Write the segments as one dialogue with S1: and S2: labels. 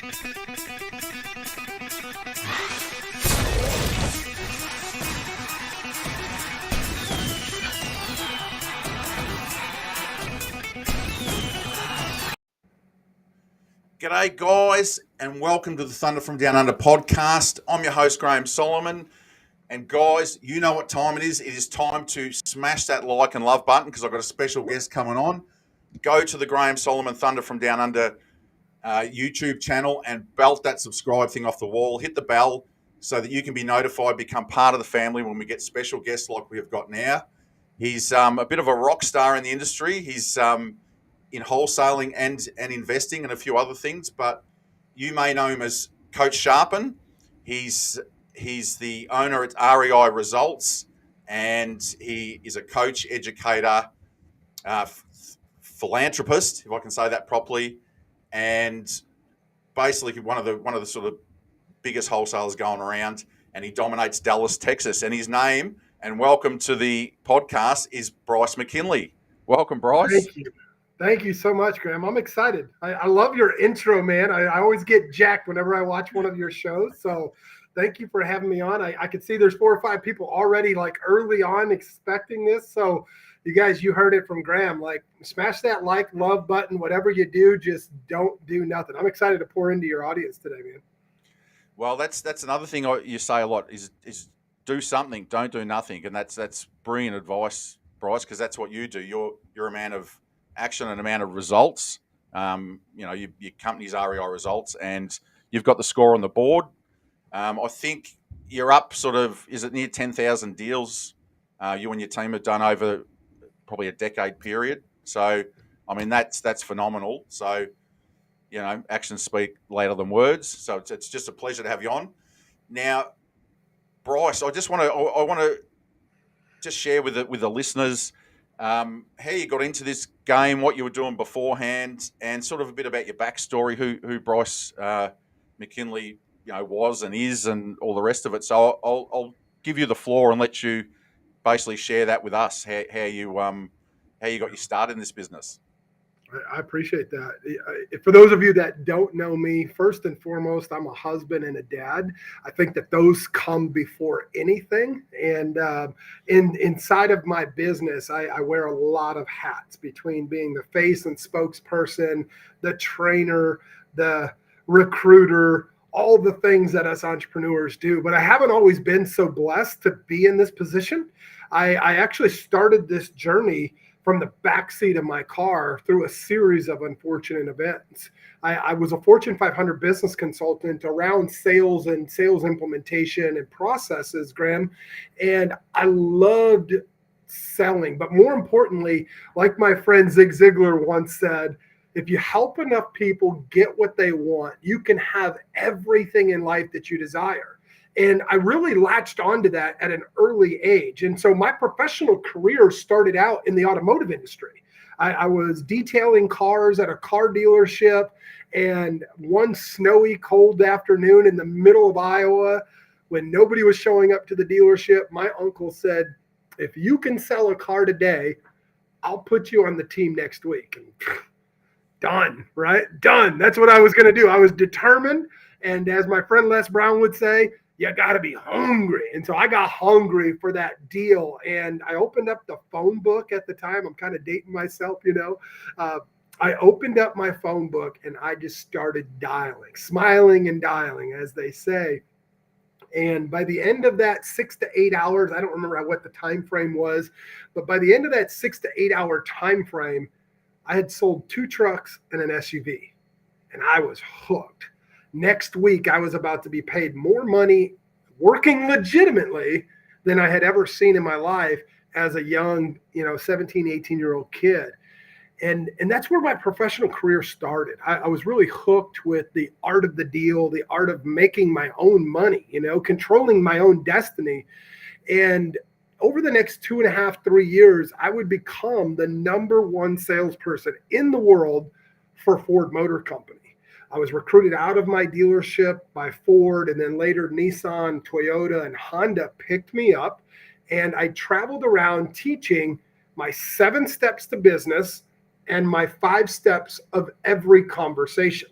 S1: G'day guys, and welcome to the Thunder from Down Under podcast. I'm your host, Graham Solomon. And guys, you know what time it is. It is time to smash that like and love button because I've got a special guest coming on. Go to the Graham Solomon Thunder from Down Under YouTube channel and belt that subscribe thing off the wall. Hit the bell so that you can be notified, become part of the family when we get special guests like we have got now. He's a bit of a rock star in the industry. He's in wholesaling and investing and a few other things, but you may know him as Coach Sharpen. He's the owner at REI Results, and he is a coach, educator, philanthropist, if I can say that properly, and basically one of the sort of biggest wholesalers going around, and he dominates Dallas, Texas. And his name, and welcome to the podcast, is Bryce McKinley. Welcome, Bryce.
S2: Thank you. Thank you so much, Graham. I'm excited. I love your intro, man. I always get jacked whenever I watch one of your shows. So thank you for having me on. I could see there's 4 or 5 people already like early on expecting this. So you guys, you heard it from Graham, like smash that like, love button, whatever you do, just don't do nothing. I'm excited to pour into your audience today, man.
S1: Well, that's another thing you say a lot is do something, don't do nothing. And that's brilliant advice, Bryce, because that's what you do. You're a man of action and amount of results. Your company's REI Results, and you've got the score on the board. I think you're up sort of, is it near 10,000 deals you and your team have done over probably a decade period. So, I mean, that's phenomenal. So, actions speak louder than words. So it's just a pleasure to have you on. Now, Bryce, I want to just share with the listeners how you got into this game, what you were doing beforehand, and sort of a bit about your backstory, who Bryce McKinley, was and is, and all the rest of it. So I'll give you the floor and let you basically share that with us, how you got you started in this business.
S2: I appreciate that. For those of you that don't know me, first and foremost, I'm a husband and a dad. I think that those come before anything. And inside of my business, I wear a lot of hats between being the face and spokesperson, the trainer, the recruiter, all the things that us entrepreneurs do. But I haven't always been so blessed to be in this position. I actually started this journey from the backseat of my car through a series of unfortunate events. I was a Fortune 500 business consultant around sales and sales implementation and processes, Graham, and I loved selling. But more importantly, like my friend Zig Ziglar once said, if you help enough people get what they want, you can have everything in life that you desire. And I really latched onto that at an early age. And so my professional career started out in the automotive industry. I was detailing cars at a car dealership, and one snowy, cold afternoon in the middle of Iowa, when nobody was showing up to the dealership, my uncle said, if you can sell a car today, I'll put you on the team next week. And done, right? Done. That's what I was going to do. I was determined. And as my friend Les Brown would say, you got to be hungry. And so I got hungry for that deal. And I opened up the phone book at the time. I'm kind of dating myself, I opened up my phone book and I just started dialing, smiling and dialing, as they say. And by the end of that 6 to 8 hours, I don't remember what the time frame was, but by the end of that 6 to 8 hour time frame, I had sold 2 trucks and an SUV, and I was hooked. Next week, I was about to be paid more money working legitimately than I had ever seen in my life as a young, 17, 18-year-old kid. And that's where my professional career started. I was really hooked with the art of the deal, the art of making my own money, controlling my own destiny. And over the next 2.5, 3 years, I would become the #1 salesperson in the world for Ford Motor Company. I was recruited out of my dealership by Ford, and then later Nissan, Toyota, and Honda picked me up. And I traveled around teaching my 7 steps to business and my 5 steps of every conversation.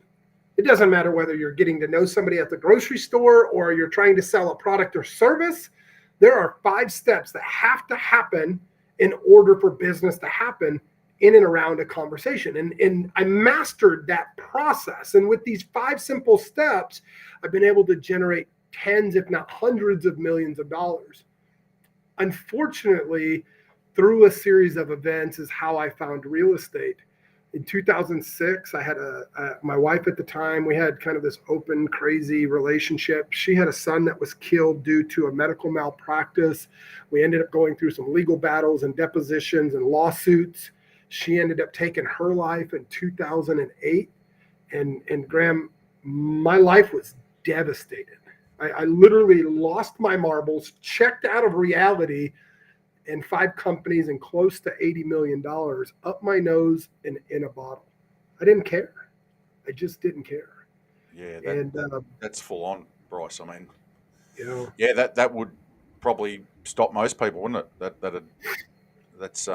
S2: It doesn't matter whether you're getting to know somebody at the grocery store or you're trying to sell a product or service. There are 5 steps that have to happen in order for business to happen in and around a conversation. And I mastered that process. And with these 5 simple steps, I've been able to generate tens, if not hundreds of millions of dollars. Unfortunately, through a series of events is how I found real estate. In 2006, I had my wife at the time, we had kind of this open, crazy relationship. She had a son that was killed due to a medical malpractice. We ended up going through some legal battles and depositions and lawsuits. She ended up taking her life in 2008. And Graham, my life was devastated. I literally lost my marbles, checked out of reality, and 5 companies and close to $80 million up my nose and in a bottle. I didn't care. I just didn't care.
S1: Yeah,
S2: And
S1: that's full on, Bryce. I mean,
S2: you know,
S1: yeah, that would probably stop most people, wouldn't it? That's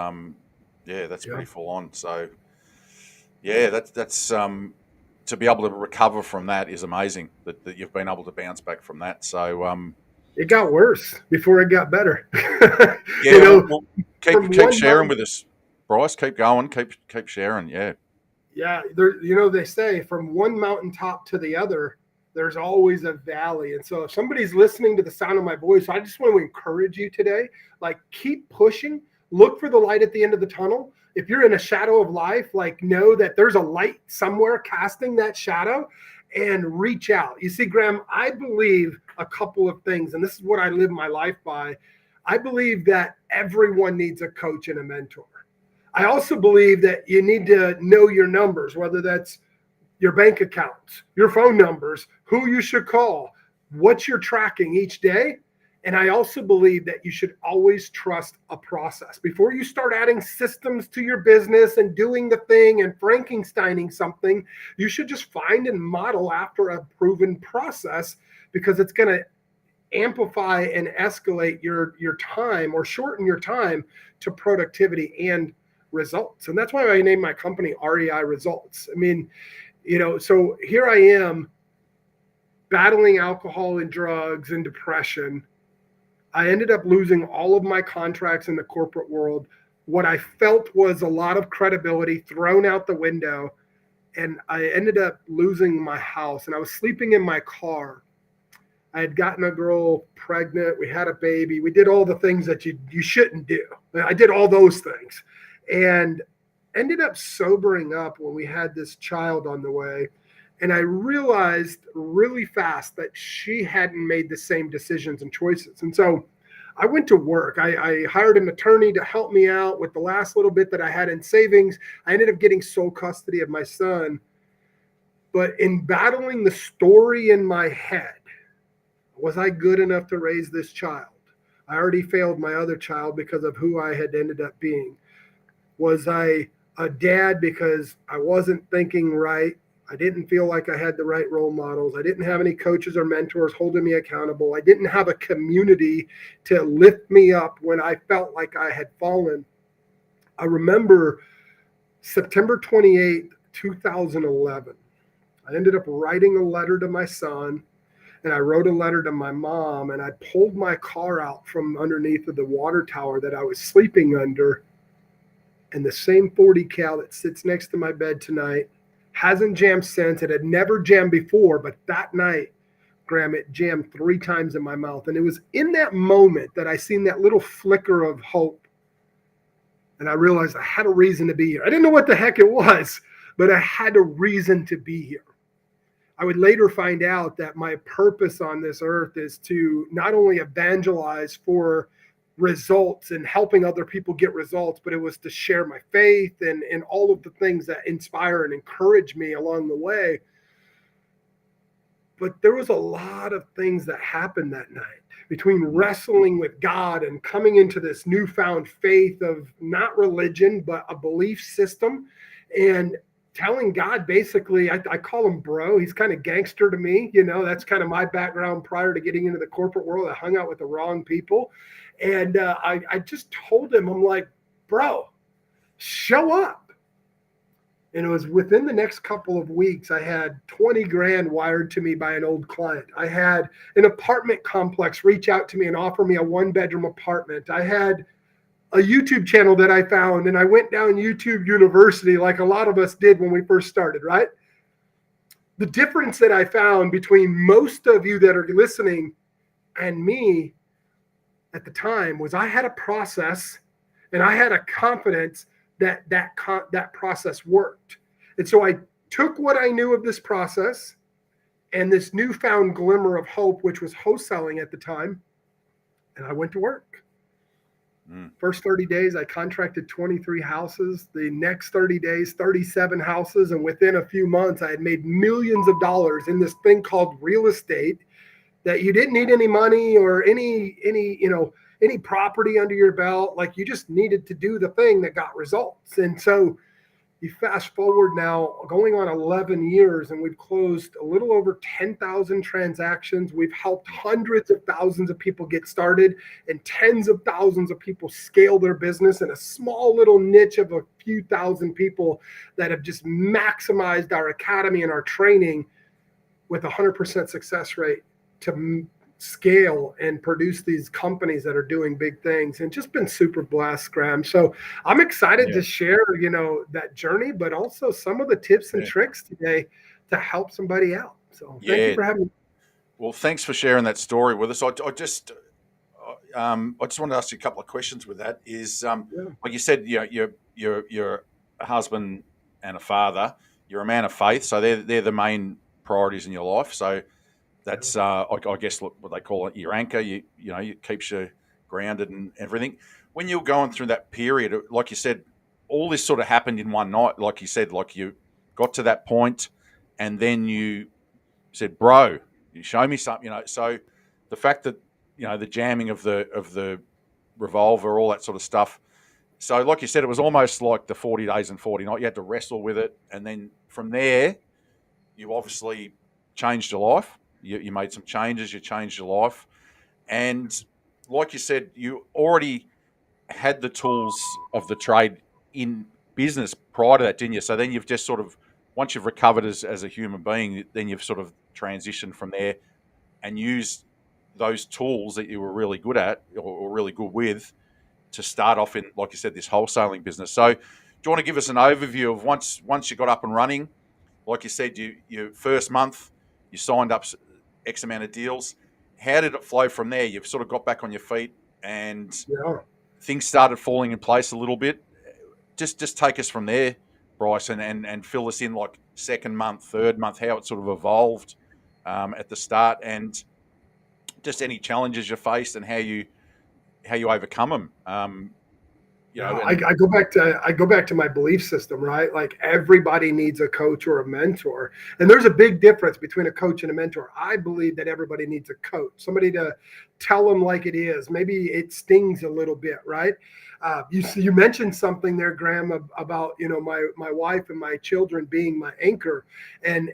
S1: yeah, that's
S2: yeah.
S1: pretty full on. So yeah, that's to be able to recover from that is amazing. That you've been able to bounce back from that. So
S2: It got worse before it got better.
S1: yeah,
S2: You know,
S1: well,
S2: from
S1: keep
S2: one
S1: sharing
S2: mountain,
S1: with us, Bryce. Keep going. Keep sharing. Yeah,
S2: yeah, there, you know, they say from one mountaintop to the other, there's always a valley. And so if somebody's listening to the sound of my voice, I just want to encourage you today, like keep pushing, look for the light at the end of the tunnel. If you're in a shadow of life, like know that there's a light somewhere casting that shadow and reach out. You see, Graham, I believe a couple of things, and this is what I live my life by. I believe that everyone needs a coach and a mentor. I also believe that you need to know your numbers, whether that's your bank accounts, your phone numbers, who you should call, what you're tracking each day. And I also believe that you should always trust a process. Before you start adding systems to your business and doing the thing and Frankensteining something, you should just find and model after a proven process, because it's going to amplify and escalate your time or shorten your time to productivity and results. And that's why I named my company REI Results. I mean, you know, so here I am battling alcohol and drugs and depression. I ended up losing all of my contracts in the corporate world. What I felt was a lot of credibility thrown out the window. And I ended up losing my house, and I was sleeping in my car. I had gotten a girl pregnant. We had a baby. We did all the things that you shouldn't do. I did all those things and ended up sobering up when we had this child on the way. And I realized really fast that she hadn't made the same decisions and choices. And so I went to work. I hired an attorney to help me out with the last little bit that I had in savings. I ended up getting sole custody of my son. But in battling the story in my head, was I good enough to raise this child? I already failed my other child because of who I had ended up being. Was I a dad because I wasn't thinking right? I didn't feel like I had the right role models. I didn't have any coaches or mentors holding me accountable. I didn't have a community to lift me up when I felt like I had fallen. I remember September 28th, 2011. I ended up writing a letter to my son, and I wrote a letter to my mom, and I pulled my car out from underneath of the water tower that I was sleeping under. And the same 40 cal that sits next to my bed tonight hasn't jammed since. It had never jammed before, but that night, Graham, it jammed 3 times in my mouth. And it was in that moment that I seen that little flicker of hope. And I realized I had a reason to be here. I didn't know what the heck it was, but I had a reason to be here. I would later find out that my purpose on this earth is to not only evangelize for results and helping other people get results, but it was to share my faith and all of the things that inspire and encourage me along the way. But there was a lot of things that happened that night between wrestling with God and coming into this newfound faith of not religion, but a belief system, and telling God, basically, I call him bro. He's kind of gangster to me. You know, that's kind of my background prior to getting into the corporate world. I hung out with the wrong people. And I just told him, I'm like, bro, show up. And it was within the next couple of weeks, I had 20 grand wired to me by an old client. I had an apartment complex reach out to me and offer me a 1-bedroom apartment. I had a YouTube channel that I found, and I went down YouTube University like a lot of us did when we first started, right? The difference that I found between most of you that are listening and me at the time was I had a process and I had a confidence that process worked. And so I took what I knew of this process and this newfound glimmer of hope, which was wholesaling at the time, and I went to work. First 30 days, I contracted 23 houses. The next 30 days, 37 houses. And within a few months, I had made millions of dollars in this thing called real estate that you didn't need any money or any property under your belt. Like, you just needed to do the thing that got results. And so you fast forward now going on 11 years, and we've closed a little over 10,000 transactions. We've helped hundreds of thousands of people get started and tens of thousands of people scale their business, and a small little niche of a few thousand people that have just maximized our academy and our training with 100% success rate to scale and produce these companies that are doing big things, and just been super blessed, Graham. So I'm excited to share, that journey, but also some of the tips and tricks today to help somebody out. So thank you for having me.
S1: Well, thanks for sharing that story with us. I just want to ask you a couple of questions with that. Is like you said, you're a husband and a father. You're a man of faith, so they're the main priorities in your life. So that's, I guess, what they call it, your anchor. It keeps you grounded and everything. When you're going through that period, like you said, all this sort of happened in one night. Like you said, like you got to that point, and then you said, "Bro, you show me something." So the fact that the jamming of the revolver, all that sort of stuff. So, like you said, it was almost like the 40 days and 40 nights. You had to wrestle with it, and then from there, you obviously changed your life. You made some changes, you changed your life. And like you said, you already had the tools of the trade in business prior to that, didn't you? So then you've just sort of, once you've recovered as a human being, then you've sort of transitioned from there and used those tools that you were really good at or really good with to start off in, like you said, this wholesaling business. So do you want to give us an overview of once you got up and running? Like you said, your first month, you signed up X amount of deals. How did it flow from there? You've sort of got back on your feet and things started falling in place a little bit. Just take us from there, Bryce, and fill us in, like second month, third month, how it sort of evolved at the start, and just any challenges you faced and how you overcome them.
S2: I go back to my belief system, right? Like, everybody needs a coach or a mentor. And there's a big difference between a coach and a mentor. I believe that everybody needs a coach, somebody to tell them like it is. Maybe it stings a little bit, right? You mentioned something there, Graham, about, my wife and my children being my anchor. And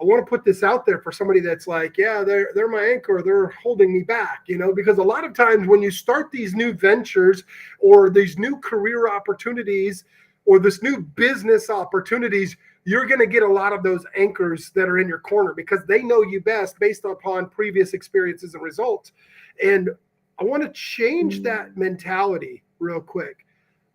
S2: I want to put this out there for somebody that's like, yeah, they're my anchor, they're holding me back, because a lot of times when you start these new ventures or these new career opportunities or this new business opportunities, you're going to get a lot of those anchors that are in your corner because they know you best based upon previous experiences and results. And I want to change that mentality real quick.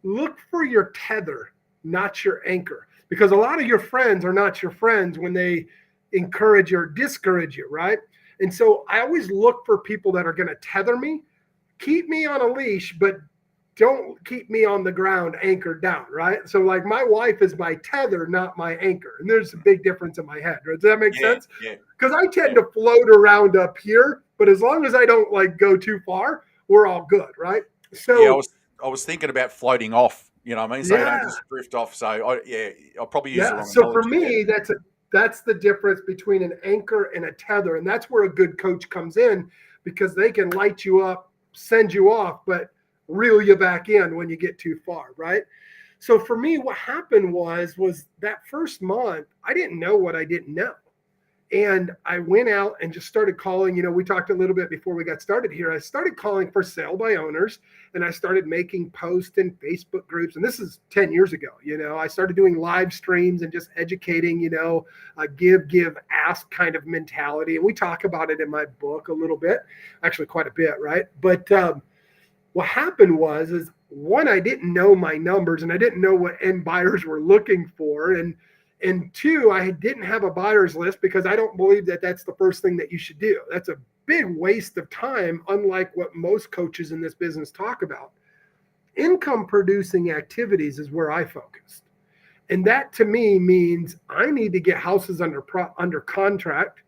S2: Look for your tether, not your anchor, because a lot of your friends are not your friends when they encourage or discourage you, right? And so I always look for people that are going to tether me, keep me on a leash, but don't keep me on the ground anchored down, right? So like, my wife is my tether, not my anchor. And there's a big difference in my head. Does that make sense? Yeah. Because I tend to float around up here, but as long as I don't go too far, we're all good, right? So
S1: yeah, I was thinking about floating off, you know what I mean? So you don't just drift off. So I'll probably use the wrong
S2: So for me, that's the difference between an anchor and a tether. And that's where a good coach comes in, because they can light you up, send you off, but reel you back in when you get too far, right? So for me, what happened was that first month, I didn't know what I didn't know. And I went out and just started calling. We talked a little bit before we got started here. I started calling for sale by owners, and I started making posts in Facebook groups. And this is 10 years ago. I started doing live streams and just educating, a give, ask kind of mentality. And we talk about it in my book a little bit, actually quite a bit, right? But what happened is one, I didn't know my numbers and I didn't know what end buyers were looking for. And two, I didn't have a buyer's list because I don't believe that that's the first thing that you should do. That's a big waste of time, unlike what most coaches in this business talk about. Income producing activities is where I focused. And that to me means I need to get houses under contract,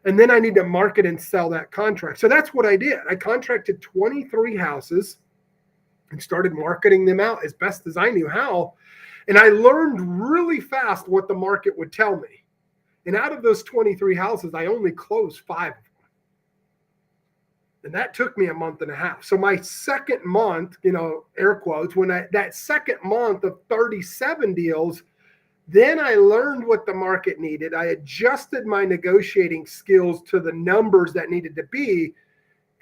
S2: and then I need to market and sell that contract. So that's what I did. I contracted 23 houses and started marketing them out as best as I knew how. And I learned really fast what the market would tell me. And out of those 23 houses, I only closed 5 of them. And that took me a month and a half. So my second month, air quotes, that second month of 37 deals, then I learned what the market needed. I adjusted my negotiating skills to the numbers that needed to be.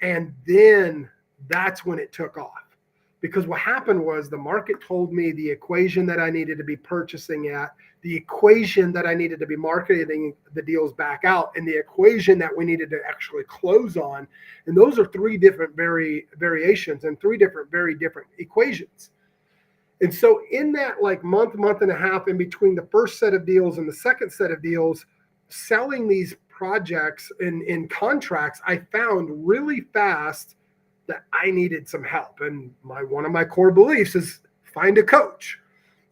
S2: And then that's when it took off. Because what happened was the market told me the equation that I needed to be purchasing at, the equation that I needed to be marketing the deals back out, and the equation that we needed to actually close on. And those are 3 different variations and 3 very different equations. And so in that month and a half in between the first set of deals and the second set of deals, selling these projects in contracts, I found really fast that I needed some help. And one of my core beliefs is find a coach.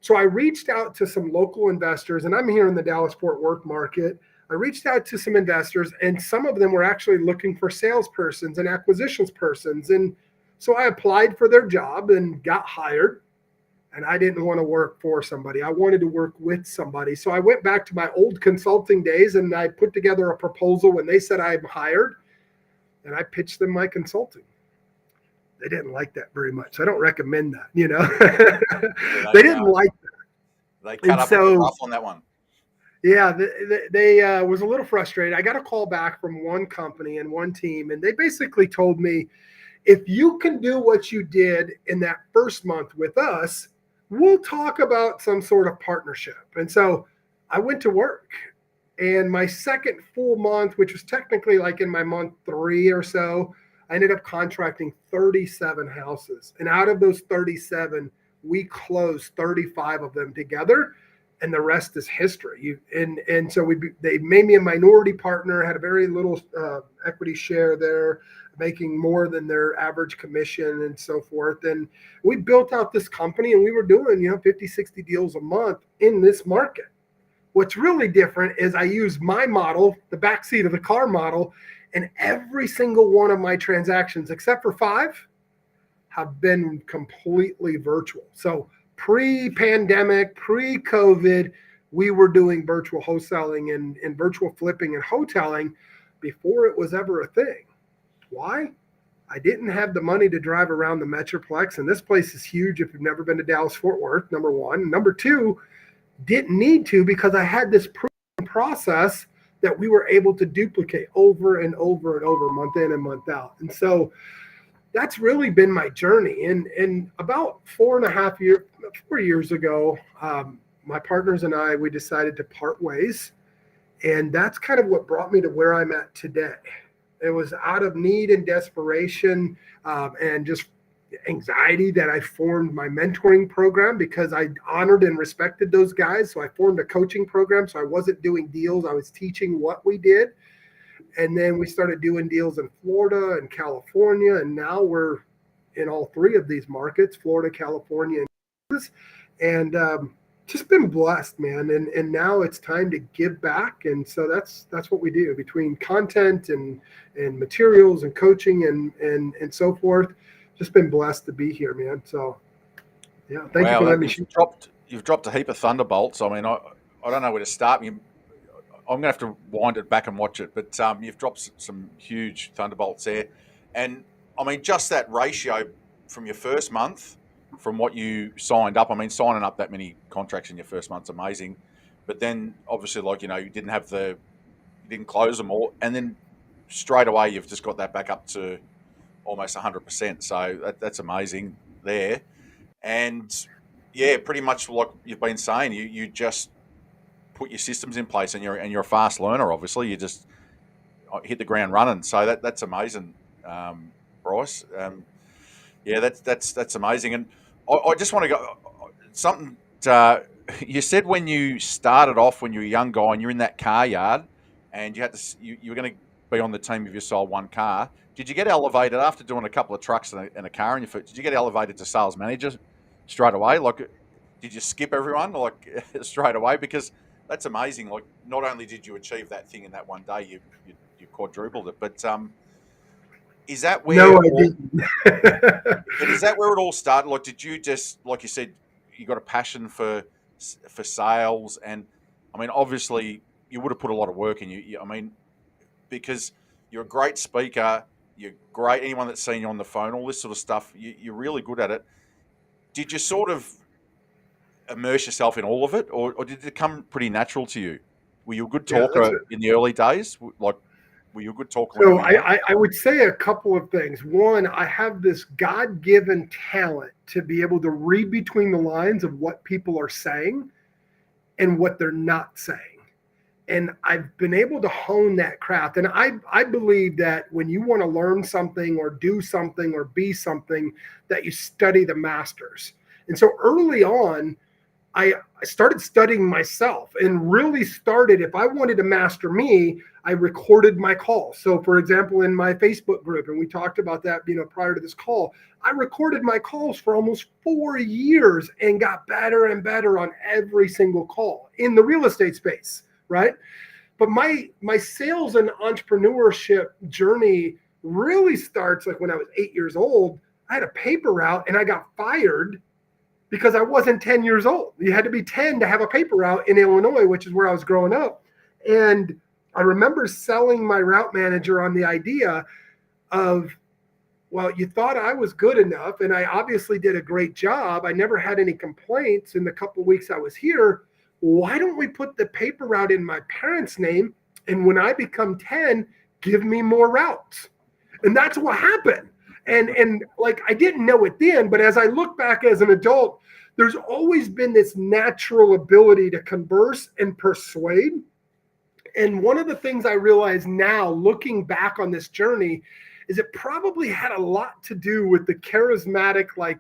S2: So I reached out to some local investors, and I'm here in the Dallas-Fort Worth market. I reached out to some investors, and some of them were actually looking for salespersons and acquisitions persons. And so I applied for their job and got hired. And I didn't want to work for somebody. I wanted to work with somebody. So I went back to my old consulting days, and I put together a proposal when they said I'm hired, and I pitched them my consulting. They didn't like that very much. I don't recommend that, They didn't like that.
S1: They cut up a bit rough on that one.
S2: Yeah, they was a little frustrated. I got a call back from one company and one team, and they basically told me, if you can do what you did in that first month with us, we'll talk about some sort of partnership. And so I went to work. And my second full month, which was technically in my month 3 or so, I ended up contracting 37 houses. And out of those 37, we closed 35 of them together. And the rest is history. And so they made me a minority partner, had a very little equity share there, making more than their average commission and so forth. And we built out this company, and we were doing 50, 60 deals a month in this market. What's really different is I use my model, the backseat of the car model, and every single one of my transactions, except for 5, have been completely virtual. So pre-pandemic, pre-COVID, we were doing virtual wholesaling and virtual flipping and hoteling before it was ever a thing. Why? I didn't have the money to drive around the Metroplex, and this place is huge if you've never been to Dallas-Fort Worth, number one. Number two, didn't need to because I had this proven process that we were able to duplicate over and over and over, month in and month out. And so that's really been my journey. And about 4 years ago, my partners and I, we decided to part ways. And that's kind of what brought me to where I'm at today. It was out of need and desperation and just anxiety that I formed my mentoring program because I honored and respected those guys. So I formed a coaching program. So I wasn't doing deals. I was teaching what we did. And then we started doing deals in Florida and California. And now we're in all 3 of these markets, Florida, California, and Texas. And just been blessed, man. And now it's time to give back. And so that's what we do between content and materials and coaching and so forth. Just been blessed to be here, man. So, yeah, thank you for letting me share.
S1: You've dropped a heap of thunderbolts. I mean, I don't know where to start. I'm going to have to wind it back and watch it. But you've dropped some huge thunderbolts there. And, I mean, just that ratio from your first month, from what you signed up. I mean, signing up that many contracts in your first month's amazing. But then, obviously, you didn't have the you didn't close them all, and then straight away you've just got that back up to almost 100%. So that's amazing there. And yeah, pretty much like you've been saying, you just put your systems in place, and you're a fast learner. Obviously, you just hit the ground running. So that's amazing, Bryce. Yeah, that's amazing. And I just want to go something. You said when you started off when you were a young guy and you're in that car yard, and you had to you were going to be on the team if you sold one car. Did you get elevated after doing a couple of trucks and a car in your foot? Did you get elevated to sales manager straight away? Like, did you skip everyone like straight away? Because that's amazing. Like, not only did you achieve that thing in that one day, you quadrupled it. But is that where?
S2: No, I didn't.
S1: But is that where it all started? Like, did you just, like you said, you got a passion for sales, and I mean, obviously, you would have put a lot of work in you. I mean, because you're a great speaker, you're great. Anyone that's seen you on the phone, all this sort of stuff, you're really good at it. Did you sort of immerse yourself in all of it, or did it come pretty natural to you? Were you a good talker in the early days? Like, were you a good talker when you
S2: So
S1: were young?
S2: I would say a couple of things. One, I have this God-given talent to be able to read between the lines of what people are saying and what they're not saying. And I've been able to hone that craft. And I believe that when you want to learn something or do something or be something, that you study the masters. And so early on, I started studying myself and really started, if I wanted to master me, I recorded my calls. So for example, in my Facebook group, and we talked about that, prior to this call, I recorded my calls for almost 4 years and got better and better on every single call in the real estate space, right? But my sales and entrepreneurship journey really starts like when I was 8 years old. I had a paper route and I got fired because I wasn't 10 years old. You had to be 10 to have a paper route in Illinois, which is where I was growing up. And I remember selling my route manager on the idea of, well, you thought I was good enough, and I obviously did a great job. I never had any complaints in the couple of weeks I was here. Why don't we put the paper route in my parents' name? And when I become 10, give me more routes. And that's what happened. And like, I didn't know it then, but as I look back as an adult, there's always been this natural ability to converse and persuade. And one of the things I realize now, looking back on this journey, is it probably had a lot to do with the charismatic, like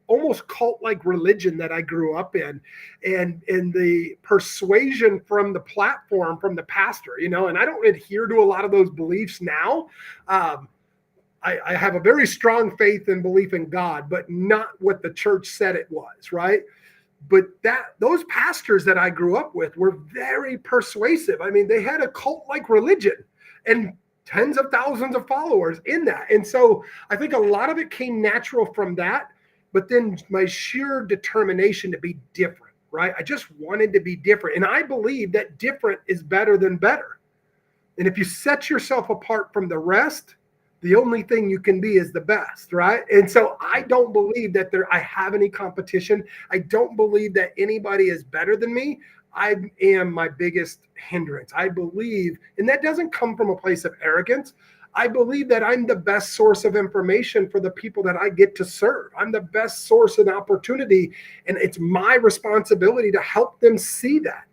S2: almost cult-like religion that I grew up in, and the persuasion from the platform, from the pastor, and I don't adhere to a lot of those beliefs now. I have a very strong faith and belief in God, but not what the church said it was, right? But those pastors that I grew up with were very persuasive. I mean, they had a cult-like religion and tens of thousands of followers in that. And so I think a lot of it came natural from that, but then my sheer determination to be different, right? I just wanted to be different. And I believe that different is better than better. And if you set yourself apart from the rest, the only thing you can be is the best, right? And so I don't believe that I have any competition. I don't believe that anybody is better than me. I am my biggest hindrance. I believe, and that doesn't come from a place of arrogance. I believe that I'm the best source of information for the people that I get to serve. I'm the best source and opportunity, and it's my responsibility to help them see that.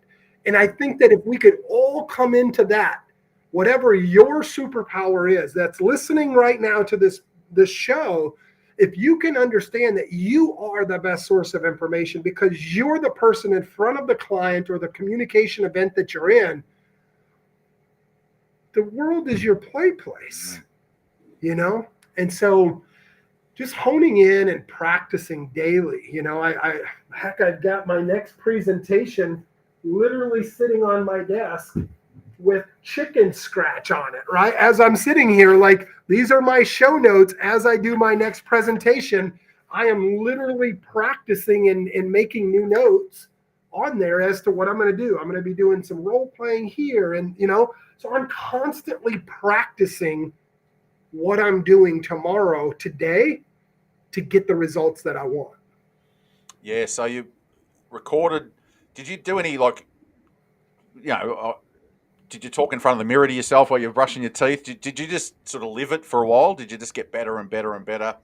S2: And I think that if we could all come into that, whatever your superpower is that's listening right now to this show, if you can understand that you are the best source of information because you're the person in front of the client or the communication event that you're in, the world is your place, And so just honing in and practicing daily, I've got my next presentation literally sitting on my desk with chicken scratch on it, right? As I'm sitting here, like, these are my show notes as I do my next presentation. I am literally practicing and making new notes on there as to what I'm going to do. I'm going to be doing some role playing here. And, so I'm constantly practicing what I'm doing today, to get the results that I want.
S1: Yeah. So you recorded, did you do any, like, did you talk in front of the mirror to yourself while you're brushing your teeth? Did you just sort of live it for a while? Did you just get better and better and better?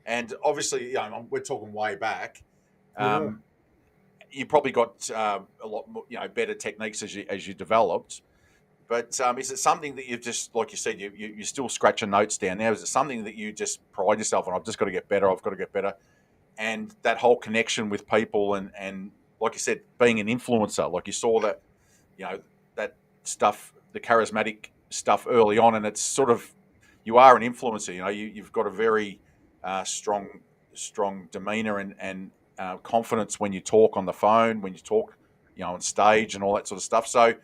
S1: And obviously, we're talking way back.
S2: Yeah.
S1: You probably got a lot more, better techniques as you developed. But is it something that you've just, like you said, you still scratching notes down now? Is it something that you just pride yourself on? I've just got to get better. I've got to get better. And that whole connection with people and like you said, being an influencer, like you saw that, that stuff, the charismatic stuff early on, and it's sort of, you are an influencer. You've got a very strong demeanor and confidence when you talk on the phone, when you talk, on stage and all that sort of stuff. So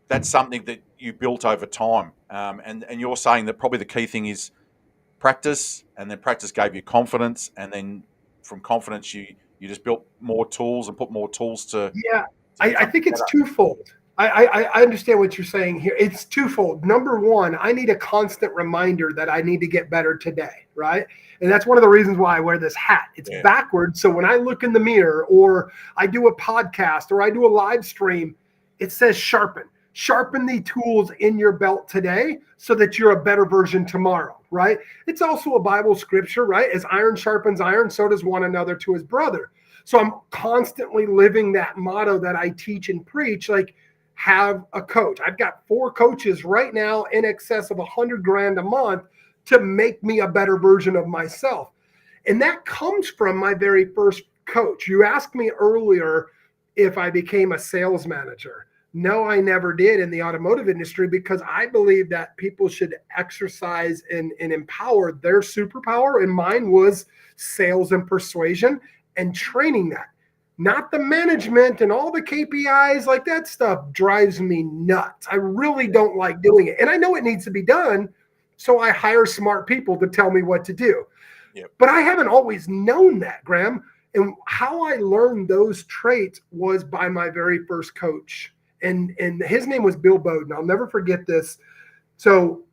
S1: that's something that you built over time. And you're saying that probably the key thing is practice, and then practice gave you confidence, and then from confidence you just built more tools and put more tools to.
S2: Yeah, I think it's twofold. I understand what you're saying here. It's twofold. Number one, I need a constant reminder that I need to get better today, right? And that's one of the reasons why I wear this hat. It's backwards. So when I look in the mirror, or I do a podcast, or I do a live stream, it says sharpen. Sharpen the tools in your belt today so that you're a better version tomorrow, right? It's also a Bible scripture, right? As iron sharpens iron, so does one another to his brother. So I'm constantly living that motto that I teach and preach, like, have a coach. I've got 4 coaches right now in excess of $100,000 a month to make me a better version of myself. And that comes from my very first coach. You asked me earlier if I became a sales manager. No, I never did in the automotive industry, because I believe that people should exercise and empower their superpower. And mine was sales and persuasion and training that. Not the management and all the KPIs, like that stuff drives me nuts. I really don't like doing it. And I know it needs to be done, so I hire smart people to tell me what to do. Yep. But I haven't always known that, Graham. And how I learned those traits was by my very first coach. And his name was Bill Bowden. I'll never forget this. So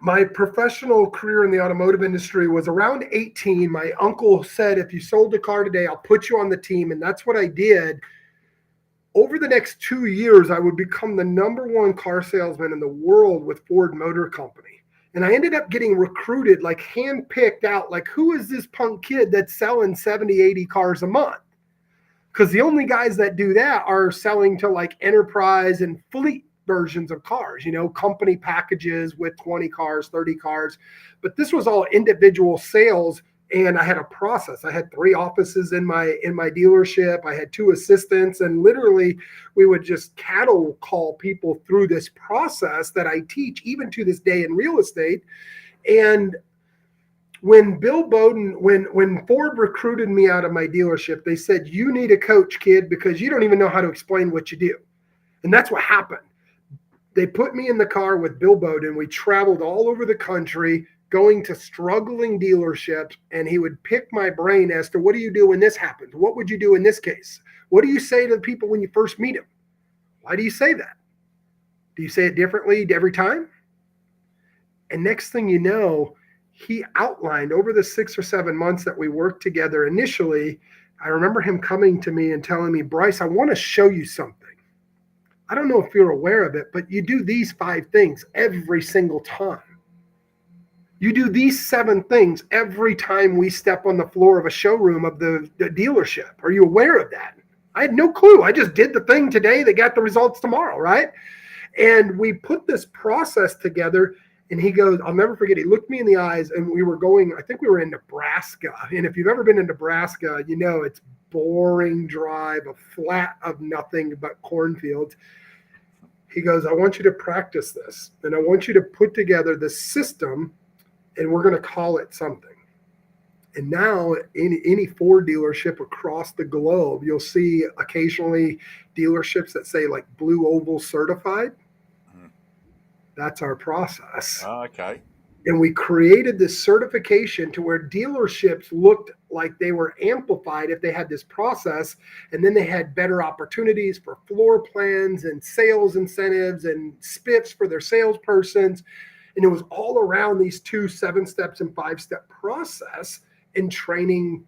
S2: my professional career in the automotive industry was around 18. My uncle said, if you sold a car today, I'll put you on the team. And that's what I did. Over the next 2 years, I would become the #1 car salesman in the world with Ford Motor Company. And I ended up getting recruited, like handpicked out, like, who is this punk kid that's selling 70, 80 cars a month? Because the only guys that do that are selling to like enterprise and fleet versions of cars, company packages with 20 cars, 30 cars. But this was all individual sales. And I had a process. I had 3 offices in my dealership. I had 2 assistants, and literally we would just cattle call people through this process that I teach even to this day in real estate. And when Bill Bowden, when Ford recruited me out of my dealership, they said, you need a coach, kid, because you don't even know how to explain what you do. And that's what happened. They put me in the car with Bill Bowden. We traveled all over the country, going to struggling dealerships, and he would pick my brain as to, what do you do when this happens? What would you do in this case? What do you say to the people when you first meet them? Why do you say that? Do you say it differently every time? And next thing you know, he outlined over the 6 or 7 months that we worked together initially. I remember him coming to me and telling me, Bryce, I want to show you something. I don't know if you're aware of it, but you do these 5 things every single time. You do these 7 things every time we step on the floor of a showroom of the dealership. Are you aware of that? I had no clue. I just did the thing today that got the results tomorrow, right? And we put this process together. And he goes, I'll never forget, he looked me in the eyes, and we were going, I think we were in Nebraska. And if you've ever been in Nebraska, it's boring drive, a flat of nothing but cornfields. He goes, I want you to practice this, and I want you to put together this system, and we're going to call it something. And now in any Ford dealership across the globe, you'll see occasionally dealerships that say like Blue Oval certified. That's our process.
S1: Oh, okay.
S2: And we created this certification to where dealerships looked like they were amplified if they had this process. And then they had better opportunities for floor plans and sales incentives and spiffs for their salespersons. And it was all around these 2 7-steps and 5-step process in training,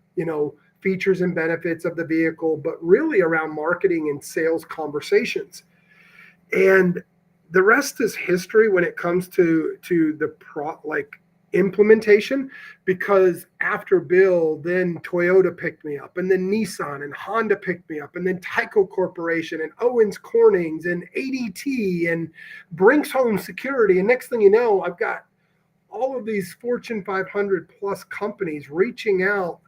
S2: features and benefits of the vehicle, but really around marketing and sales conversations. And the rest is history when it comes to the implementation, because after Bill, then Toyota picked me up, and then Nissan and Honda picked me up, and then Tyco Corporation and Owens Corning's and ADT and Brinks Home Security. And next thing you know, I've got all of these Fortune 500 plus companies reaching out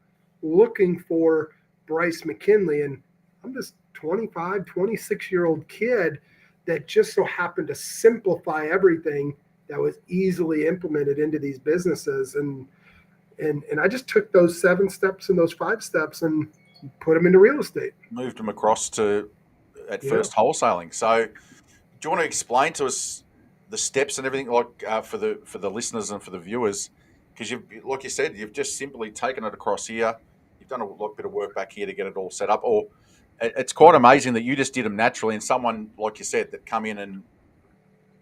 S2: looking for Bryce McKinley. And I'm this 25, 26-year-old kid that just so happened to simplify everything that was easily implemented into these businesses. And I just took those 7 steps and those 5 steps and put them into real estate.
S1: Moved them across to, at first, wholesaling. So do you want to explain to us the steps and everything, like for the listeners and for the viewers? Because you've, like you said, you've just simply taken it across here. You've done a bit of work back here to get it all set up. Or it's quite amazing that you just did them naturally, and someone, like you said, that come in and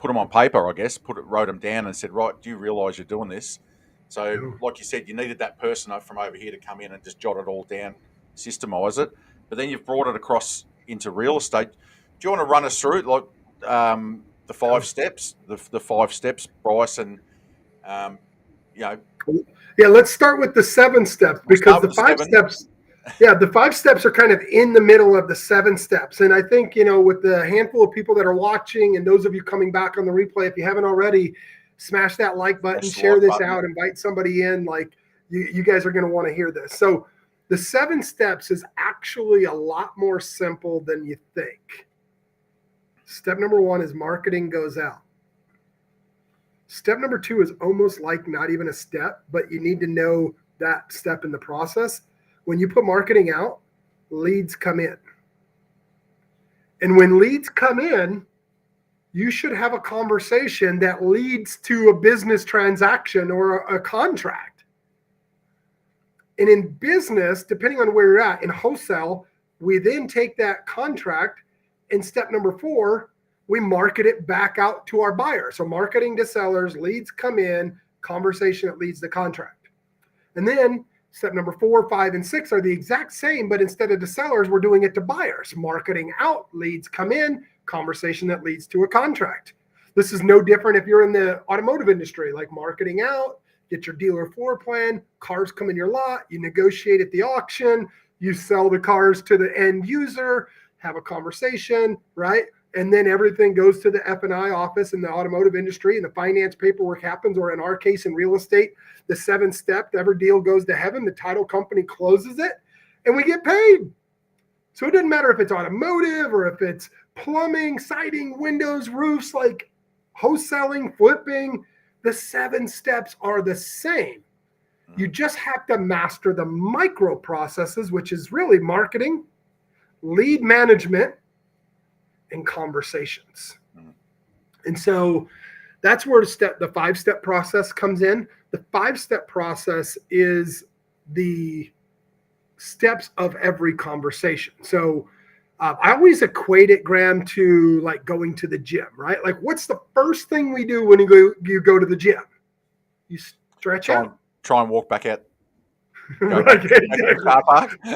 S1: put them on paper, I guess, wrote them down and said, right, do you realise you're doing this? So, like you said, you needed that person from over here to come in and just jot it all down, systemise it. But then you've brought it across into real estate. Do you want to run us through it, like the 5 steps, the 5 steps, Bryce, and
S2: Yeah, let's start with the 7 steps, because the 5 steps. Yeah, the 5 steps are kind of in the middle of the 7 steps. And I think, with the handful of people that are watching, and those of you coming back on the replay, if you haven't already, smash that like button, share this out, invite somebody in. Like, you guys are going to want to hear this. So the 7 steps is actually a lot more simple than you think. Step number 1 is marketing goes out. Step number 2 is almost like not even a step, but you need to know that step in the process. When you put marketing out, leads come in. And when leads come in, you should have a conversation that leads to a business transaction or a contract. And in business, depending on where you're at, in wholesale, we then take that contract, and step number 4, we market it back out to our buyer. So marketing to sellers, leads come in, conversation that leads to contract. And then step number 4, 5, and 6 are the exact same, but instead of to sellers, we're doing it to buyers. Marketing out, leads come in, conversation that leads to a contract. This is no different if you're in the automotive industry, like marketing out, get your dealer floor plan, cars come in your lot, you negotiate at the auction, you sell the cars to the end user, have a conversation, right? And then everything goes to the F&I office in the automotive industry, and the finance paperwork happens, or in our case, in real estate, the 7th step, every deal goes to heaven, the title company closes it, and we get paid. So it doesn't matter if it's automotive or if it's plumbing, siding, windows, roofs, like wholesaling, flipping, the 7 steps are the same. You just have to master the micro processes, which is really marketing, lead management, and conversations. And so that's where the 5-step process comes in. The 5-step process is the steps of every conversation. So I always equate it, Graham, to like going to the gym, right? Like, what's the first thing we do when you go to the gym? You stretch out.
S1: Try and walk back out.
S2: Right, exactly.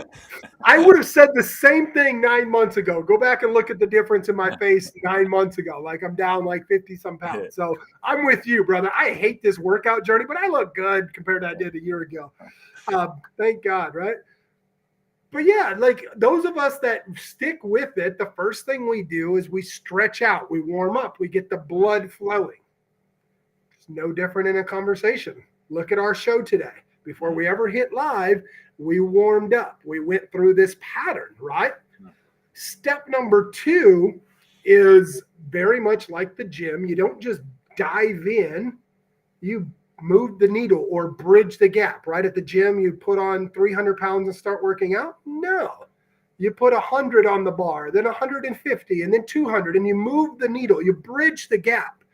S2: I would have said the same thing 9 months ago. Go back and look at the difference in my face 9 months ago. Like, I'm down like 50 some pounds. Yeah. So I'm with you, brother. I hate this workout journey, but I look good compared to I did a year ago. Thank God, right? But yeah, like those of us that stick with it, the first thing we do is we stretch out, we warm up, we get the blood flowing. It's no different in a conversation. Look at our show today. Before we ever hit live, we warmed up. We went through this pattern, right? Step number 2 is very much like the gym. You don't just dive in. You move the needle or bridge the gap, right? At the gym, you put on 300 pounds and start working out? No. You put 100 on the bar, then 150, and then 200, and you move the needle. You bridge the gap.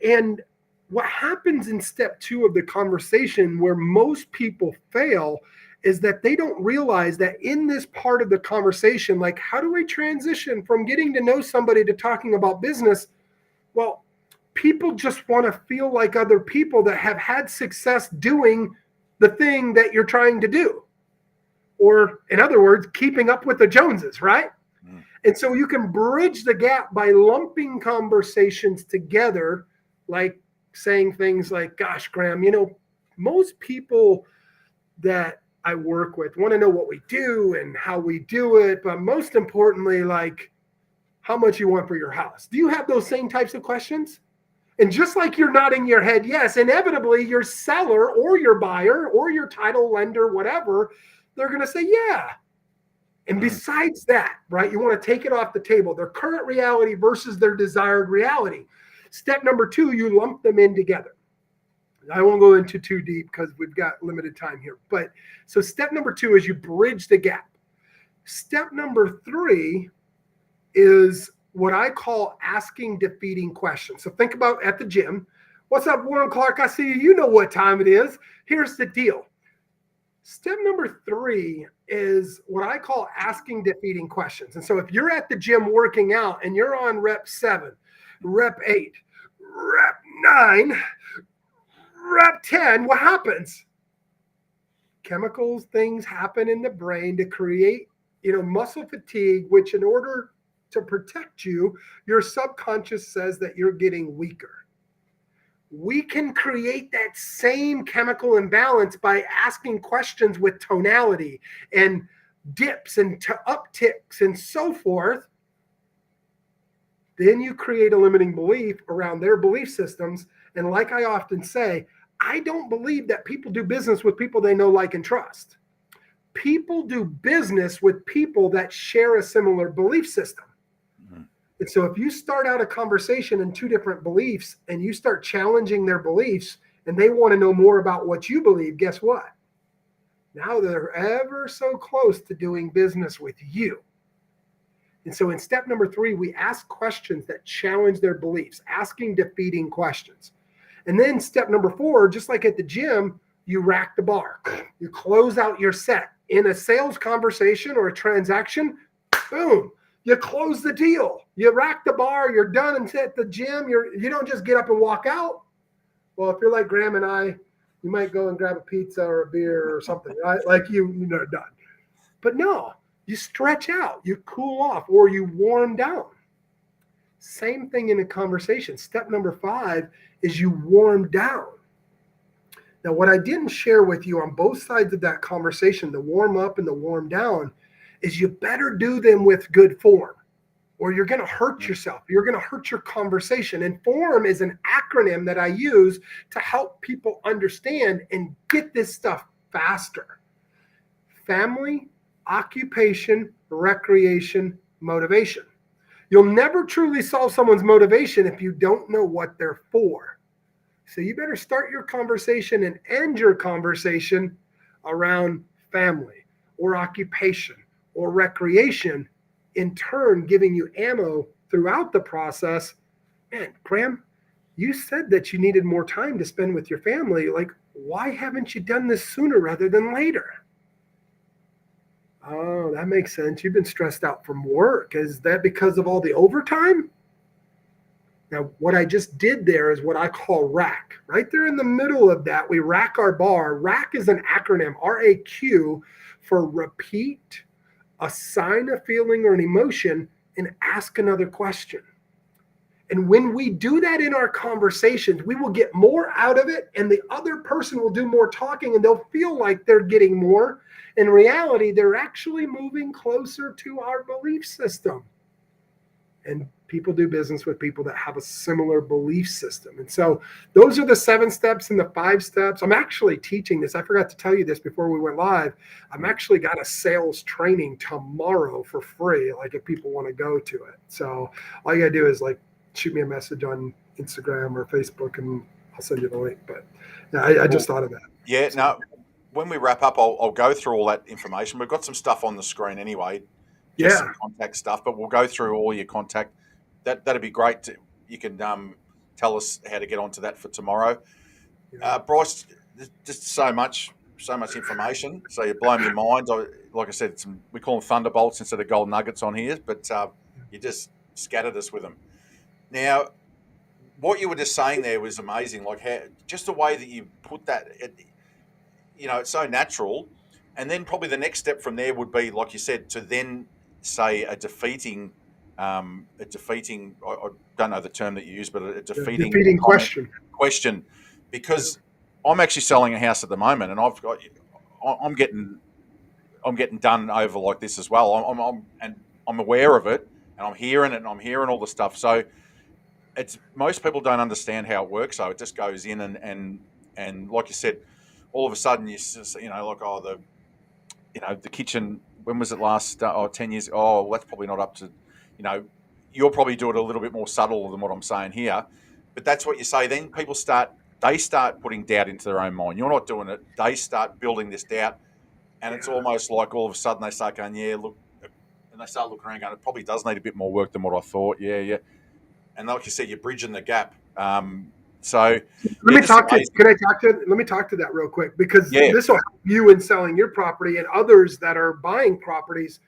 S2: And what happens in step 2 of the conversation, where most people fail, is that they don't realize that in this part of the conversation, like, how do we transition from getting to know somebody to talking about business? Well, people just want to feel like other people that have had success doing the thing that you're trying to do. Or in other words, keeping up with the Joneses, right?
S1: Mm.
S2: And so you can bridge the gap by lumping conversations together, like saying things like, gosh, Graham, most people that I work with want to know what we do and how we do it. But most importantly, like how much you want for your house. Do you have those same types of questions? And just like you're nodding your head, yes, inevitably your seller or your buyer or your title lender, whatever, they're going to say, yeah. And besides that, right, you want to take it off the table, their current reality versus their desired reality. Step number 2, you lump them in together. I won't go into too deep because we've got limited time here. But so step number 2 is you bridge the gap. Step number 3 is what I call asking defeating questions. So think about at the gym. What's up, Warren Clark? I see you. You know what time it is. Here's the deal. Step number 3 is what I call asking defeating questions. And so if you're at the gym working out and you're on rep 7, rep 8, rep 9, rep 10, what happens? Chemicals, things happen in the brain to create, muscle fatigue, which in order to protect you, your subconscious says that you're getting weaker. We can create that same chemical imbalance by asking questions with tonality and dips and upticks and so forth. Then you create a limiting belief around their belief systems. And like I often say, I don't believe that people do business with people they know, like, and trust. People do business with people that share a similar belief system. And so if you start out a conversation in 2 different beliefs and you start challenging their beliefs and they want to know more about what you believe, guess what? Now they're ever so close to doing business with you. And so in step number 3, we ask questions that challenge their beliefs, asking defeating questions. And then step number 4, just like at the gym, you rack the bar. You close out your set. In a sales conversation or a transaction, boom. You close the deal. You rack the bar. You're done and at the gym. You don't just get up and walk out. Well, if you're like Graham and I, you might go and grab a pizza or a beer or something, right? Like you're done. But no, you stretch out, you cool off, or you warm down. Same thing in a conversation. Step number 5 is you warm down. Now, what I didn't share with you on both sides of that conversation, the warm up and the warm down, is you better do them with good form or you're going to hurt yourself. You're going to hurt your conversation. And form is an acronym that I use to help people understand and get this stuff faster. Family, occupation, recreation, motivation. You'll never truly solve someone's motivation if you don't know what they're for. So you better start your conversation and end your conversation around family or occupation or recreation, in turn giving you ammo throughout the process. Man, Graham, you said that you needed more time to spend with your family. Like, why haven't you done this sooner rather than later? Oh, that makes sense. You've been stressed out from work. Is that because of all the overtime? Now, what I just did there is what I call rack. Right there in the middle of that, we rack our bar. Rack is an acronym, RAQ, for repeat, assign a feeling or an emotion, and ask another question. And when we do that in our conversations, we will get more out of it, and the other person will do more talking, and they'll feel like they're getting more. In reality, they're actually moving closer to our belief system. And people do business with people that have a similar belief system. And so those are the 7 steps and the 5 steps. I'm actually teaching this. I forgot to tell you this before we went live. I'm actually got a sales training tomorrow for free, like if people want to go to it. So all you got to do is like shoot me a message on Instagram or Facebook and I'll send you the link. But yeah, I just thought of that.
S1: Yeah, no, when we wrap up, I'll go through all that information. We've got some stuff on the screen anyway. Just some contact stuff, but we'll go through all your contact. That'd be great. You can tell us how to get onto that for tomorrow. Bryce, just so much information. So you're blowing your mind. Like I said, we call them thunderbolts instead of gold nuggets on here, but you just scattered us with them. Now, what you were just saying there was amazing. Like how just the way that you put that, it's so natural. And then probably the next step from there would be, like you said, to then say I don't know the term that you use, but a defeating
S2: Defeating
S1: comment,
S2: question.
S1: because I'm actually selling a house at the moment, and I'm getting done over like this as well. I'm aware of it, and I'm hearing it, and I'm hearing all the stuff. So it's most people don't understand how it works. So it just goes in, and like you said, all of a sudden like, oh, the kitchen. When was it last? 10 years. Oh, well, that's probably not up to, you'll probably do it a little bit more subtle than what I'm saying here, but that's what you say. Then they start putting doubt into their own mind. You're not doing it. They start building this doubt, and it's almost like all of a sudden they start going, yeah, look, and they start looking around going, it probably does need a bit more work than what I thought. Yeah, yeah. And like you said, you're bridging the gap. So
S2: Let me
S1: just
S2: talk to.
S1: amazing.
S2: Can I talk to? Let me talk to that real quick, because
S1: Yeah,
S2: this will help you in selling your property and others that are buying properties.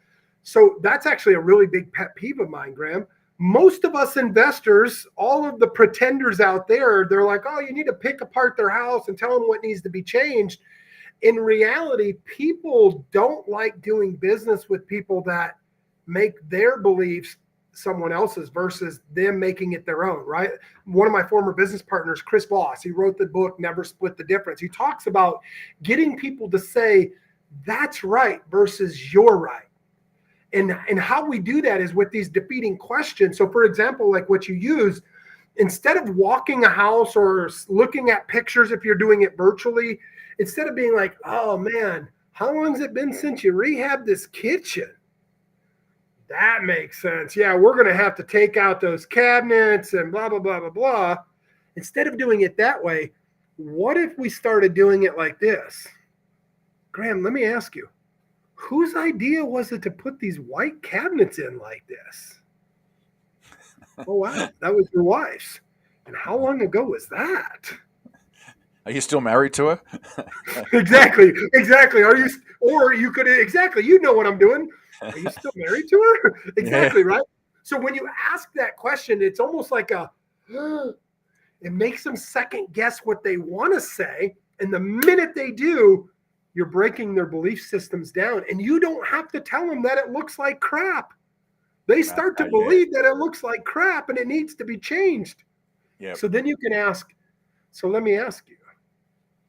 S2: So that's actually a really big pet peeve of mine, Graham. Most of us investors, all of the pretenders out there, they're like, oh, you need to pick apart their house and tell them what needs to be changed. In reality, people don't like doing business with people that make their beliefs someone else's versus them making it their own, right? One of my former business partners, Chris Voss, he wrote the book, Never Split the Difference. He talks about getting people to say, that's right versus you're right. And how we do that is with these defeating questions. So for example, like what you use, instead of walking a house or looking at pictures, if you're doing it virtually, instead of being like, oh man, how long has it been since you rehabbed this kitchen? That makes sense. Yeah, we're going to have to take out those cabinets and blah, blah, blah, blah, blah. Instead of doing it that way, what if we started doing it like this? Graham, let me ask you, whose idea was it to put these white cabinets in like this? Oh, wow, that was your wife's. And how long ago was that?
S1: are you still married to her?
S2: Exactly. Are you, or you could, exactly, you know what I'm doing. Are you still married to her? Exactly,
S1: Yeah.
S2: right? So when you ask that question, it's almost like it makes them second guess what they want to say. And the minute they do, you're breaking their belief systems down. And you don't have to tell them that it looks like crap. They start to
S1: Yeah.
S2: believe that it looks like crap and it needs to be changed.
S1: Yeah.
S2: So then you can ask, so let me ask you,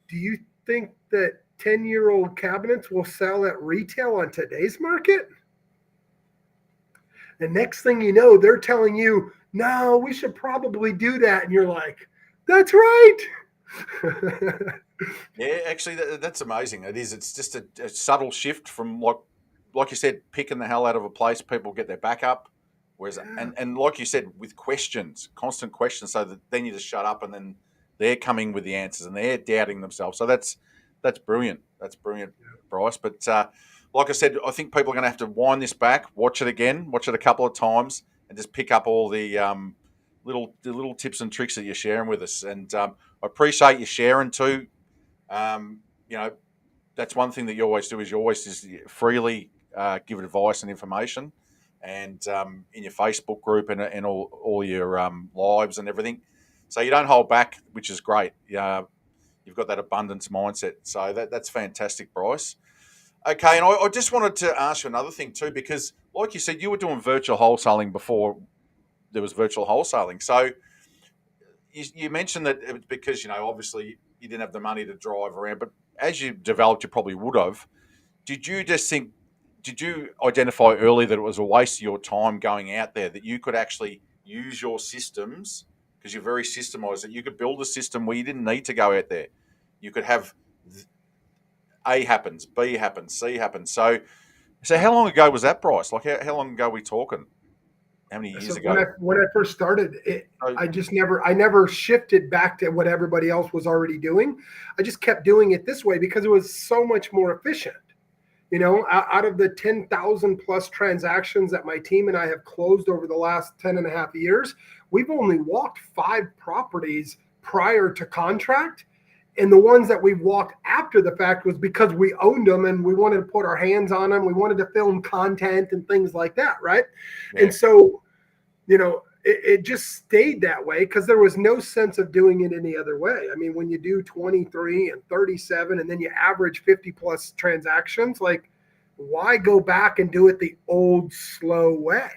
S2: do you think that 10-year-old cabinets will sell at retail on today's market? The next thing you know, they're telling you, no, we should probably do that. And you're like, that's right.
S1: Yeah, actually, that's amazing. It is. It's just a subtle shift from like you said, picking the hell out of a place. People get their back up. Whereas, and like you said, with questions, constant questions, so that then you just shut up, and then they're coming with the answers, and they're doubting themselves. So that's brilliant. That's brilliant, Bryce. But like I said, I think people are going to have to wind this back, watch it again, watch it a couple of times, and just pick up all the little tips and tricks that you're sharing with us. And I appreciate you sharing too. You know, that's one thing that you always do is you always just freely give advice and information, and in your Facebook group and all your lives and everything. So you don't hold back, which is great. You've got that abundance mindset. So that's fantastic, Bryce. Okay, and I just wanted to ask you another thing too, because like you said, you were doing virtual wholesaling before there was virtual wholesaling. So you mentioned that it was because, obviously you didn't have the money to drive around, but as you developed, you probably would have. Did you identify early that it was a waste of your time going out there, that you could actually use your systems because you're very systemized, that you could build a system where you didn't need to go out there? You could have A happens, B happens, C happens. So how long ago was that, Bryce? Like how long ago are we talking? How many years
S2: So
S1: ago?
S2: when I first started, I never shifted back to what everybody else was already doing. I just kept doing it this way because it was so much more efficient. Out of the 10,000 plus transactions that my team and I have closed over the last 10 and a half years, we've only walked 5 properties prior to contract. And the ones that we walked after the fact was because we owned them and we wanted to put our hands on them. We wanted to film content and things like that, right? Yeah. And so, it just stayed that way because there was no sense of doing it any other way. I mean, when you do 23 and 37 and then you average 50 plus transactions, like, why go back and do it the old slow way?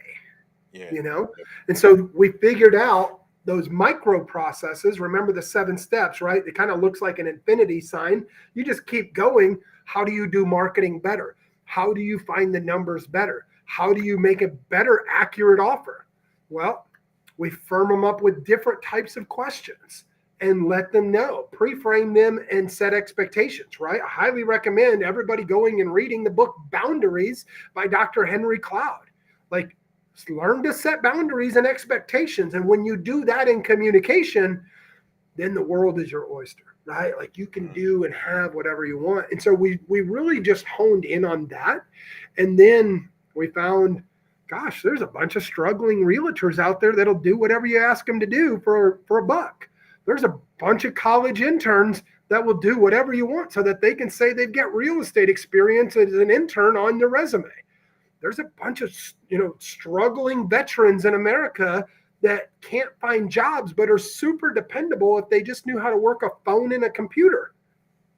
S1: Yeah.
S2: You know? And so we figured out those micro processes. Remember the 7 steps, right? It kind of looks like an infinity sign. You just keep going. How do you do marketing better? How do you find the numbers better? How do you make a better, accurate offer? Well, we firm them up with different types of questions and let them know, pre-frame them and set expectations, right? I highly recommend everybody going and reading the book Boundaries by Dr. Henry Cloud. Like, learn to set boundaries and expectations. And when you do that in communication, then the world is your oyster, right? Like you can do and have whatever you want. And so we really just honed in on that. And then we found, gosh, there's a bunch of struggling realtors out there that'll do whatever you ask them to do for a buck. There's a bunch of college interns that will do whatever you want so that they can say they've got real estate experience as an intern on their resume. There's a bunch of, struggling veterans in America that can't find jobs but are super dependable if they just knew how to work a phone and a computer.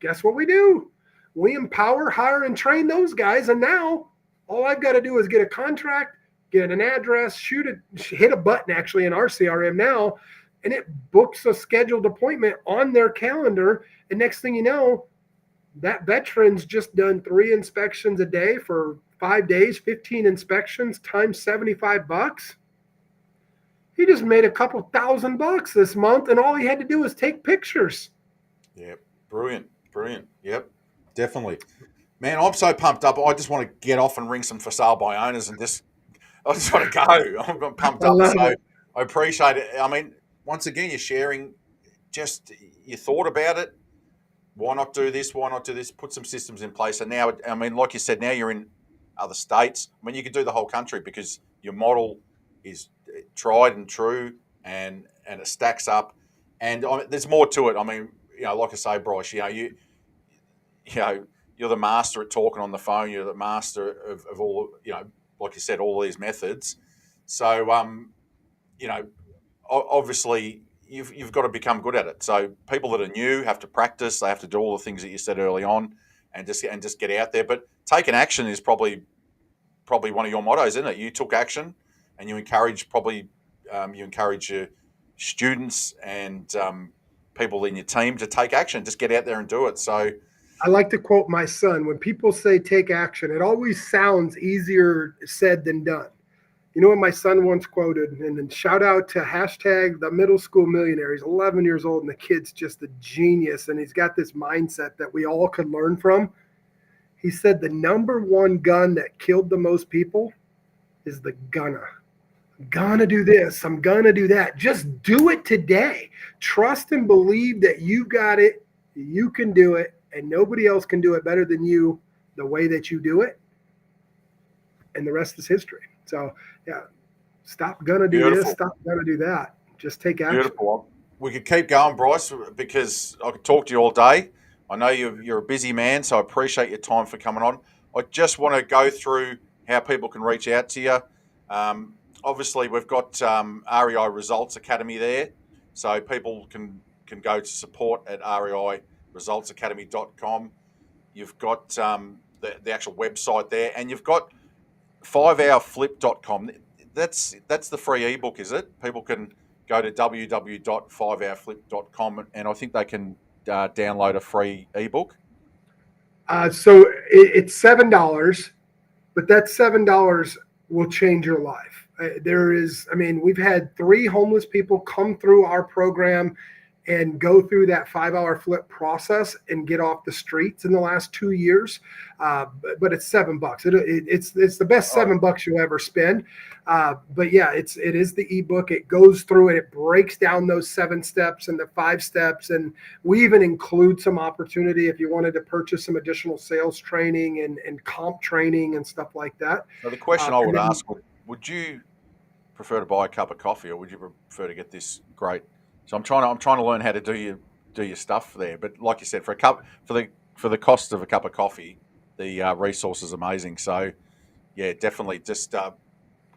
S2: Guess what we do? We empower, hire, and train those guys. And now all I've got to do is get a contract, get an address, hit a button actually in our CRM now, and it books a scheduled appointment on their calendar. And next thing you know, that veteran's just done 3 inspections a day for 5 days, 15 inspections times $75. He just made a couple $1,000 this month, and all he had to do was take pictures.
S1: Yep. Brilliant. Yep. Definitely. Man, I'm so pumped up. I just want to get off and ring some for sale by owners and I just want to go. I'm pumped up. So I appreciate it. I mean, once again, you're sharing just you thought about it. Why not do this? Why not do this? Put some systems in place. And now, I mean, like you said, now you're in other states. I mean, you can do the whole country because your model is tried and true and it stacks up. And there's more to it. I mean, like I say, Bryce, you're the master at talking on the phone. You're the master of all, like you said, all these methods. So, obviously you've got to become good at it. So people that are new have to practice. They have to do all the things that you said early on and just get out there. But taking action is probably one of your mottos, isn't it? You took action and you encourage your students and people in your team to take action. Just get out there and do it. So
S2: I like to quote my son, when people say take action, it always sounds easier said than done. You know what my son once quoted, and then shout out to hashtag the middle school millionaire. He's 11 years old and the kid's just a genius. And he's got this mindset that we all could learn from. He said, the number one gun that killed the most people is the gunna. I'm gonna do this. I'm gonna do that. Just do it today. Trust and believe that you got it. You can do it. And nobody else can do it better than you the way that you do it. And the rest is history. So, yeah, stop gonna do this, stop gonna do that. Just take action.
S1: Beautiful. We could keep going, Bryce, because I could talk to you all day. I know you're a busy man, so I appreciate your time for coming on. I just want to go through how people can reach out to you. Obviously, we've got REI Results Academy there, so people can go to support at reiresultsacademy.com. You've got the actual website there, and you've got 5hourflip.com. That's the free ebook, is it? People can go to www.5hourflip.com and I think they can download a free ebook.
S2: So it's $7, but that $7 will change your life. We've had 3 homeless people come through our program and go through that 5-hour flip process and get off the streets in the last 2 years. But it's $7. It's the best $7 you'll ever spend. But yeah, it is the ebook. It goes through and it breaks down those 7 steps and the 5 steps. And we even include some opportunity if you wanted to purchase some additional sales training and comp training and stuff like that.
S1: So the question I would ask, would you prefer to buy a cup of coffee or would you prefer to get this great? So I'm trying to learn how to do your stuff there. But like you said, for the cost of a cup of coffee, the resource is amazing. So yeah, definitely just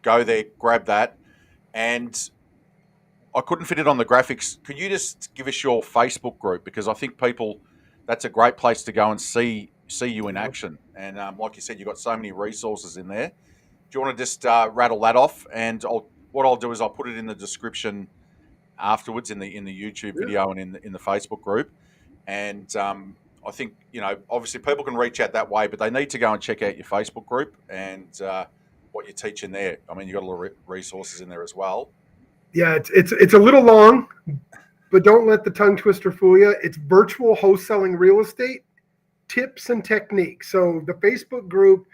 S1: go there, grab that. And I couldn't fit it on the graphics. Could you just give us your Facebook group? Because I think that's a great place to go and see you in action. And like you said, you've got so many resources in there. Do you want to just rattle that off? And what I'll do is I'll put it in the description afterwards in the YouTube video and in the Facebook group. And I think, obviously people can reach out that way, but they need to go and check out your Facebook group and what you teach in there. I mean, you've got a lot of resources in there as well.
S2: Yeah, it's a little long, but don't let the tongue twister fool you. It's virtual wholesaling real estate tips and techniques. So the Facebook group,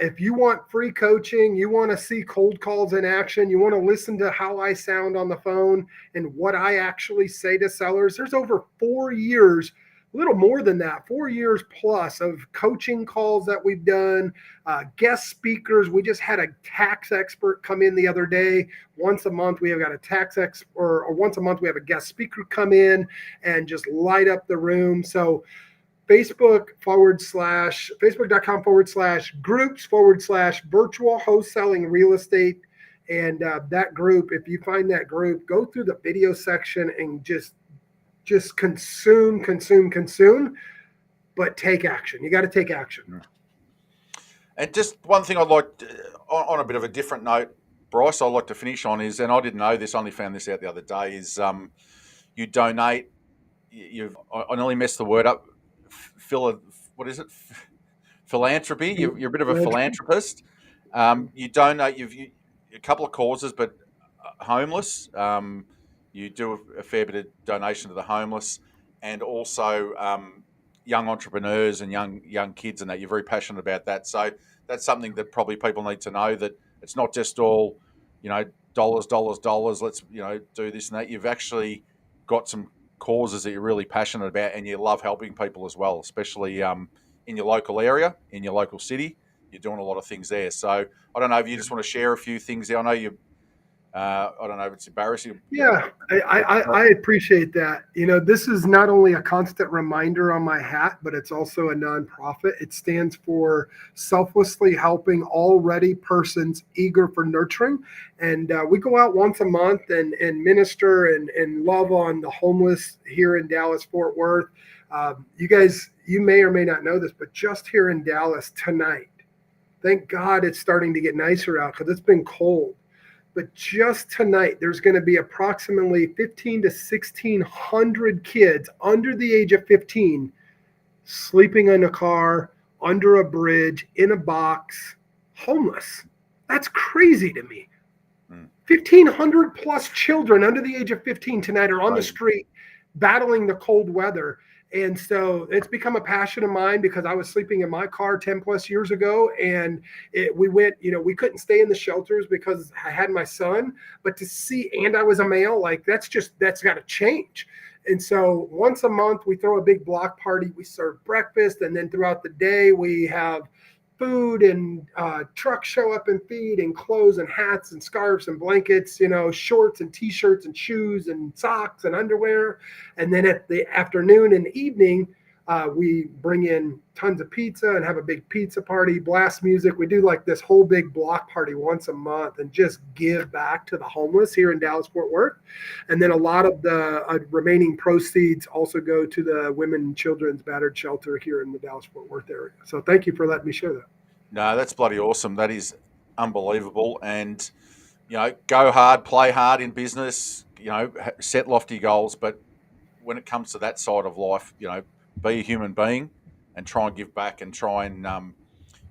S2: if you want free coaching, you want to see cold calls in action, you want to listen to how I sound on the phone and what I actually say to sellers, there's over 4 years, a little more than that, 4 years plus of coaching calls that we've done, guest speakers. We just had a tax expert come in the other day. Once a month, we have got a tax expert, or once a month, we have a guest speaker come in and just light up the room. So Facebook.com/groups/virtual wholesaling real estate. And that group, if you find that group, go through the video section and just consume, but take action. You got to take action.
S1: And just one thing I'd like to, on a bit of a different note, Bryce, I'd like to finish on is, and I didn't know this, only found this out the other day, is you donate, I nearly messed the word up, what is it? Philanthropy. You're a bit of a philanthropist. You donate a couple of causes, but homeless. You do a fair bit of donation to the homeless, and also young entrepreneurs and young kids, and that you're very passionate about that. So that's something that probably people need to know, that it's not just all, dollars. Let's do this and that. You've actually got some causes that you're really passionate about, and you love helping people as well, especially in your local area, in your local city. You're doing a lot of things there. So I don't know if you just want to share a few things there. I know you. I don't know if it's embarrassing.
S2: Yeah, I appreciate that. This is not only a constant reminder on my hat, but it's also a nonprofit. It stands for Selflessly Helping All Ready Persons Eager for Nurturing. And we go out once a month and minister and love on the homeless here in Dallas, Fort Worth. You guys, you may or may not know this, but just here in Dallas tonight, thank God it's starting to get nicer out because it's been cold. But just tonight, there's going to be approximately 1,500 to 1,600 kids under the age of 15 sleeping in a car, under a bridge, in a box, homeless. That's crazy to me. 1,500 plus children under the age of 15 tonight are on the street battling the cold weather. And so it's become a passion of mine because I was sleeping in my car 10 plus years ago, and we went, we couldn't stay in the shelters because I had my son, but and I was a male, that's got to change. And so once a month we throw a big block party, we serve breakfast, and then throughout the day we have food and trucks show up and feed, and clothes and hats and scarves and blankets, shorts and t-shirts and shoes and socks and underwear. And then at the afternoon and evening, we bring in tons of pizza and have a big pizza party, blast music. We do this whole big block party once a month and just give back to the homeless here in Dallas, Fort Worth. And then a lot of the remaining proceeds also go to the Women and Children's Battered Shelter here in the Dallas, Fort Worth area. So thank you for letting me share that.
S1: No, that's bloody awesome. That is unbelievable. And, go hard, play hard in business, set lofty goals. But when it comes to that side of life, be a human being and try and give back and try and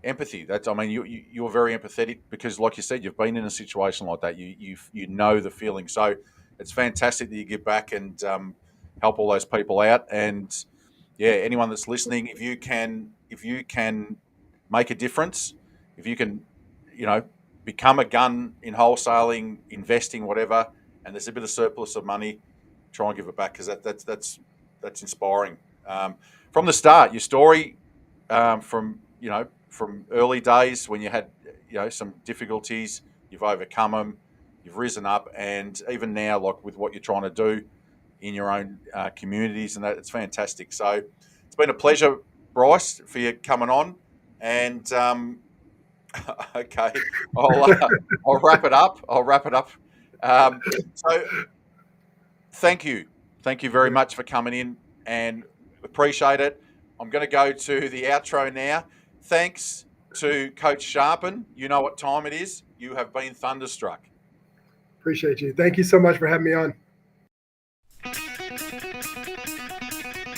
S1: empathy. You're very empathetic because, like you said, you've been in a situation like that. You know the feeling. So it's fantastic that you give back and help all those people out. And yeah, anyone that's listening, if you can make a difference, if you can, become a gun in wholesaling, investing, whatever, and there's a bit of surplus of money, try and give it back because that's inspiring. From the start, your story, from early days when you had some difficulties, you've overcome them, you've risen up, and even now, with what you're trying to do in your own communities, and that, it's fantastic. So it's been a pleasure, Bryce, for you coming on. And okay, I'll wrap it up. So thank you very much for coming in, and appreciate it. I'm going to go to the outro now. thanks to Coach Sharpen. You know what time it is. You have been thunderstruck.
S2: Appreciate you. Thank you so much for having me on.